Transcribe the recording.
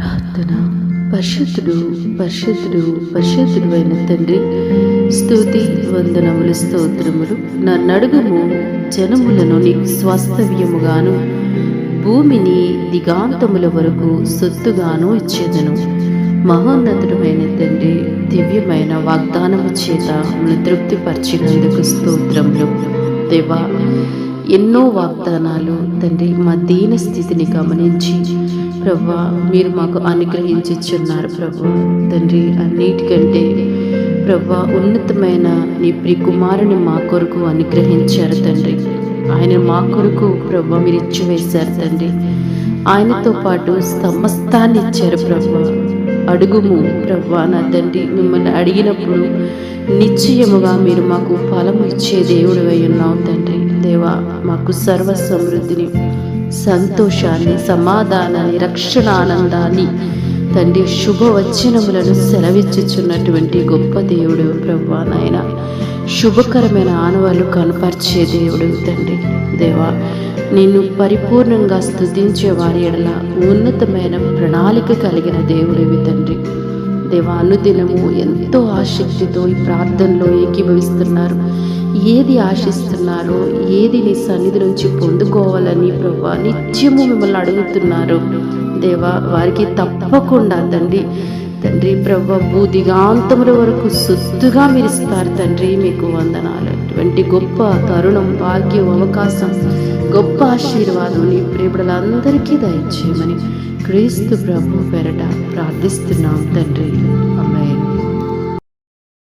ప్రార్థన. పరిశుద్ధుడు పరిశుద్ధుడు పరిశుద్ధుడు అయిన తండ్రి, స్తుతి వందనములు స్తోత్రములు. నన్నడుగుము, జనములను నీకు స్వాస్థవ్యముగాను భూమిని దిగాంతముల వరకు సొత్తుగాను ఇచ్చేదను. మహోన్నతుడమైన తండ్రి, దివ్యమైన వాగ్దానము చేత మమ్మల్ని తృప్తిపరిచినందుకు స్తోత్రములు. దేవా, ఎన్నో వాగ్దానాలు తండ్రి మా దీన స్థితిని గమనించి ప్రభా మీరు మాకు అనుగ్రహించుచున్నారు ప్రభా. తండ్రి, అన్నిటికంటే ప్రభా ఉన్నతమైన నీ ప్రియకుమారుని మా కొరకు అనుగ్రహించారు తండ్రి. ఆయన మా కొరకు ప్రభా మీరు ఇచ్చివేశారు తండ్రి. ఆయనతో పాటు సమస్తాన్ని ఇచ్చారు ప్రభా. అడుగుము ప్రభా నా తండ్రి, మిమ్మల్ని అడిగినప్పుడు నిశ్చయముగా మీరు మాకు ఫలము ఇచ్చే దేవుడు అయి ఉన్నావు తండ్రి. దేవా, మాకు సర్వ సమృద్ధిని, సంతోషాన్ని, సమాధానాన్ని, రక్షణ ఆనందాన్ని తండ్రి శుభవచనములను సెలవిచ్చుచున్నటువంటి గొప్ప దేవుడు ప్రభా. నాయన, శుభకరమైన ఆనవాళ్ళు కనపరిచే దేవుడు తండ్రి. దేవా, నిన్ను పరిపూర్ణంగా స్తుతించే వారి ఎడల ఉన్నతమైన ప్రణాళిక కలిగిన దేవుడివి తండ్రి. దేవా, అనుదినము ఎంతో ఆసక్తితో ఈ ప్రార్థనలో ఏకీభవిస్తున్నారు. ఏది ఆశిస్తున్నారో, ఏది నీ సన్నిధి నుంచి పొందుకోవాలని ప్రభా నిత్యము మిమ్మల్ని అడుగుతున్నారు. దేవా, వారికి తప్పకుండా తండ్రి తండ్రి ప్రభా భూదిగాంతముల వరకు సొత్తుగా మీరు ఇస్తారు తండ్రి. మీకు వందనాలు. అటువంటి గొప్ప తరుణం, భాగ్యం, అవకాశం, గొప్ప ఆశీర్వాదం నీ ప్రియబిడ్డలందరికీ దయచేయమని క్రీస్తు ప్రభు పేరట ప్రార్థిస్తున్నాం తండ్రి. ఆమేన్.